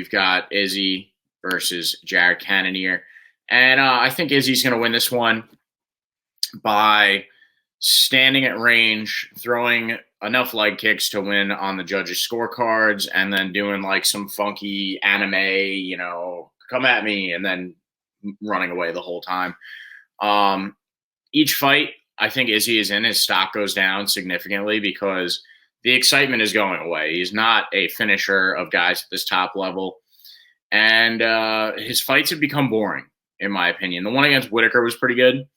We've got Izzy versus Jared Cannonier. And I think Izzy's going to win this one by standing at range, throwing enough leg kicks to win on the judges' scorecards, and then doing like some funky anime, come at me, and then running away the whole time. Each fight, I think Izzy is in, his stock goes down significantly because the excitement is going away. He's not a finisher of guys at this top level. And his fights have become boring, in my opinion. The one against Whitaker was pretty good.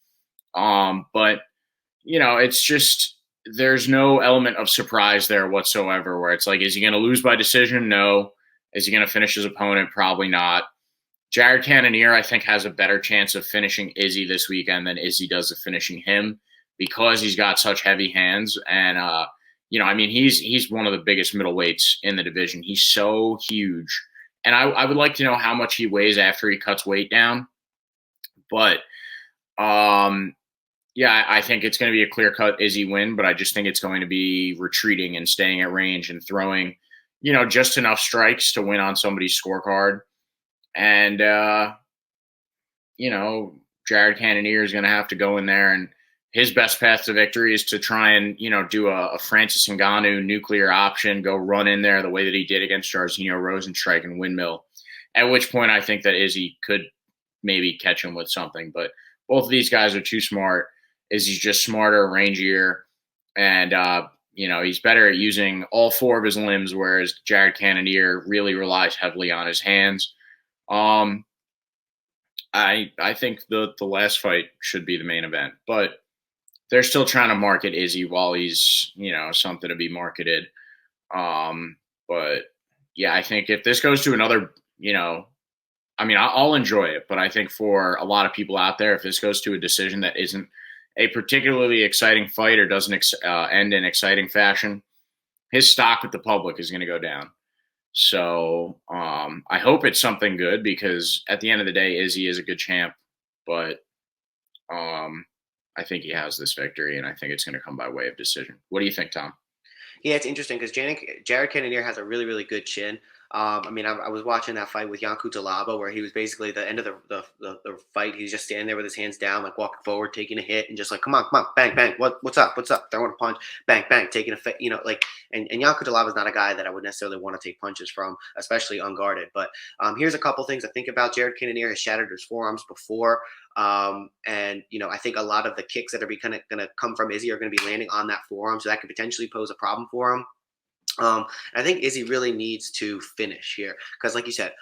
But, it's just there's no element of surprise there whatsoever where it's like, is he going to lose by decision? No. Is he going to finish his opponent? Probably not. Jared Cannonier, I think, has a better chance of finishing Izzy this weekend than Izzy does of finishing him because he's got such heavy hands. And, he's one of the biggest middleweights in the division. He's so huge. And I would like to know how much he weighs after he cuts weight down. But, I think it's going to be a clear-cut Izzy win, but I just think it's going to be retreating and staying at range and throwing, just enough strikes to win on somebody's scorecard. And, Jared Cannonier is going to have to go in there, and his best path to victory is to try and, do a Francis Ngannou nuclear option, go run in there the way that he did against Jairzinho Rosenstrike and windmill, at which point I think that Izzy could maybe catch him with something. But both of these guys are too smart. Izzy's just smarter, rangier, and, he's better at using all four of his limbs, whereas Jared Cannonier really relies heavily on his hands. I think the last fight should be the main event, but they're still trying to market Izzy while he's, something to be marketed. But yeah, I think if this goes to another, I'll enjoy it, but I think for a lot of people out there, if this goes to a decision that isn't a particularly exciting fight or doesn't end in exciting fashion, his stock with the public is going to go down. So I hope it's something good because at the end of the day, Izzy is a good champ, but I think he has this victory, and I think it's going to come by way of decision. What do you think, Tom? Yeah, it's interesting because Jared Cannonier has a really, really good chin. I was watching that fight with Yanku Talaba where he was basically the end of the fight. He's just standing there with his hands down, like walking forward, taking a hit, and just like, come on, bang, bang, what's up, throwing a punch, bang, bang, taking a and Yanku Talaba is not a guy that I would necessarily want to take punches from, especially unguarded. But here's a couple things I think about. Jared Cannonier has shattered his forearms before. I think a lot of the kicks that are going to come from Izzy are going to be landing on that forearm, so that could potentially pose a problem for him. I think Izzy really needs to finish here because, like you said,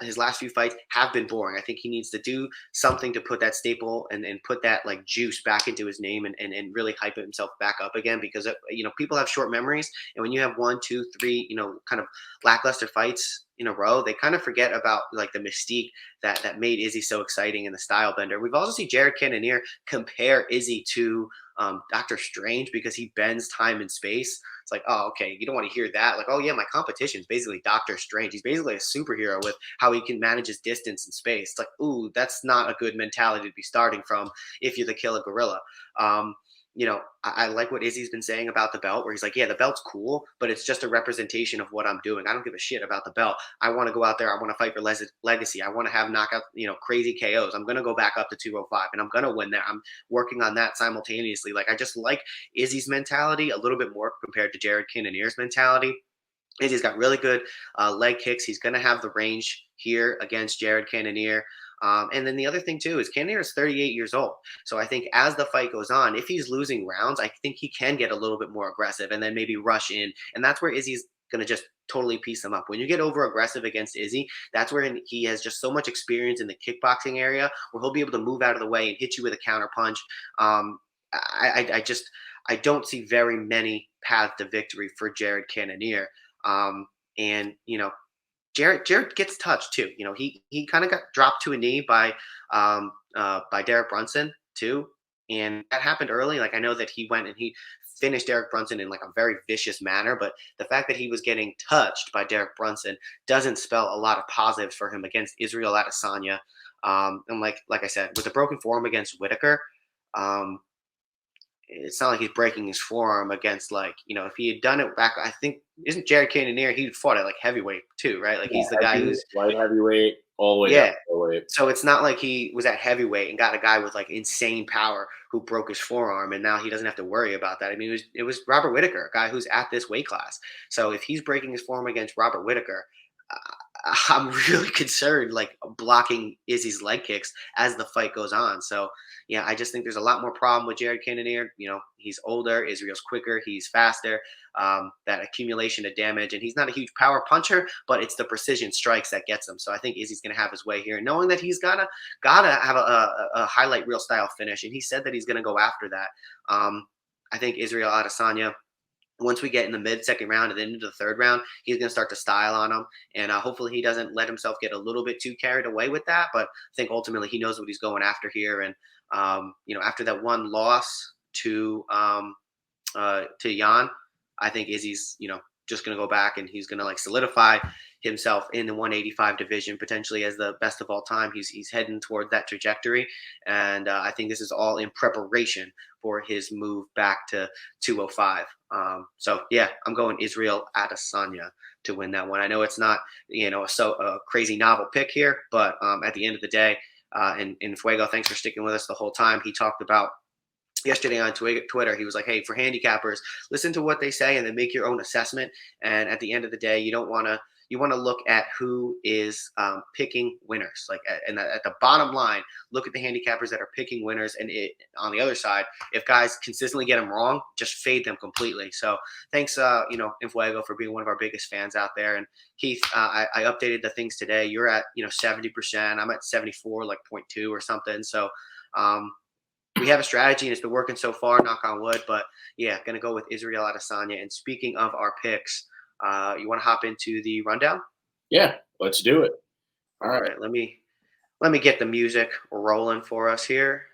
his last few fights have been boring. I think he needs to do something to put that staple and put that like juice back into his name and really hype himself back up again because, people have short memories. And when you have 1, 2, 3, kind of lackluster fights in a row, they kind of forget about like the mystique that made Izzy so exciting and the style bender. We've also seen Jared Cannonier compare Izzy to Doctor Strange because he bends time and space. It's like, oh, okay, you don't want to hear that. Like, oh, yeah, my competition is basically Doctor Strange. He's basically a superhero with how he can manage his distance and space. It's like, ooh, that's not a good mentality to be starting from if you're the killer gorilla. I like what Izzy's been saying about the belt, where he's like, yeah, the belt's cool, but it's just a representation of what I'm doing. I don't give a shit about the belt. I want to go out there. I want to fight for legacy. I want to have knockout, crazy KOs. I'm going to go back up to 205 and I'm going to win there. I'm working on that simultaneously. Like, I just like Izzy's mentality a little bit more compared to Jared Cannonier's mentality. Izzy's got really good leg kicks. He's going to have the range here against Jared Cannonier. And then the other thing, too, is Cannonier is 38 years old. So I think as the fight goes on, if he's losing rounds, I think he can get a little bit more aggressive and then maybe rush in. And that's where Izzy's going to just totally piece him up. When you get over aggressive against Izzy, that's where he has just so much experience in the kickboxing area where he'll be able to move out of the way and hit you with a counter punch. I don't see very many paths to victory for Jared Cannonier. Jared gets touched too. He kind of got dropped to a knee by Derek Brunson too, and that happened early. Like, I know that he went and he finished Derek Brunson in like a very vicious manner, but the fact that he was getting touched by Derek Brunson doesn't spell a lot of positives for him against Israel Adesanya. And like I said, with the broken forearm against Whitaker, it's not like he's breaking his forearm against, like, if he had done it back, I think, isn't Jared Cannonier, he fought at like heavyweight too, right? Like Yeah, he's the guy heavyweight, who's light heavyweight, all the way down yeah. to middleweight. So it's not like he was at heavyweight and got a guy with like insane power who broke his forearm, and now he doesn't have to worry about that. I mean, it was Robert Whitaker, a guy who's at this weight class. So if he's breaking his forearm against Robert Whitaker, I'm really concerned, like blocking Izzy's leg kicks as the fight goes on. So yeah, I just think there's a lot more problem with Jared Cannonier. He's older, Israel's quicker, he's faster. That accumulation of damage, and he's not a huge power puncher, but it's the precision strikes that gets him. So I think Izzy's going to have his way here, knowing that he's gotta have a highlight reel style finish, and he said that he's going to go after that. I think Israel Adesanya, once we get in the mid-second round and then into the third round, he's going to start to style on him. And hopefully he doesn't let himself get a little bit too carried away with that. But I think ultimately he knows what he's going after here. And, after that one loss to Jan, I think Izzy's, just going to go back and he's going to like solidify himself in the 185 division, potentially as the best of all time. He's heading toward that trajectory. And I think this is all in preparation for his move back to 205. So yeah, I'm going Israel Adesanya to win that one. I know it's not, a crazy novel pick here, but at the end of the day, in Fuego, thanks for sticking with us the whole time. He talked about yesterday on Twitter, he was like, hey, for handicappers, listen to what they say and then make your own assessment. And at the end of the day, you want to look at who is picking winners. Like, and at the bottom line, look at the handicappers that are picking winners. And on the other side, if guys consistently get them wrong, just fade them completely. So thanks, Infuego, for being one of our biggest fans out there. And Keith, I updated the things today. You're at 70%. I'm at 74, like 0.2 or something. So we have a strategy and it's been working so far, knock on wood. But yeah, going to go with Israel Adesanya. And speaking of our picks, you want to hop into the rundown? Yeah, let's do it. All right. Let me get the music rolling for us here.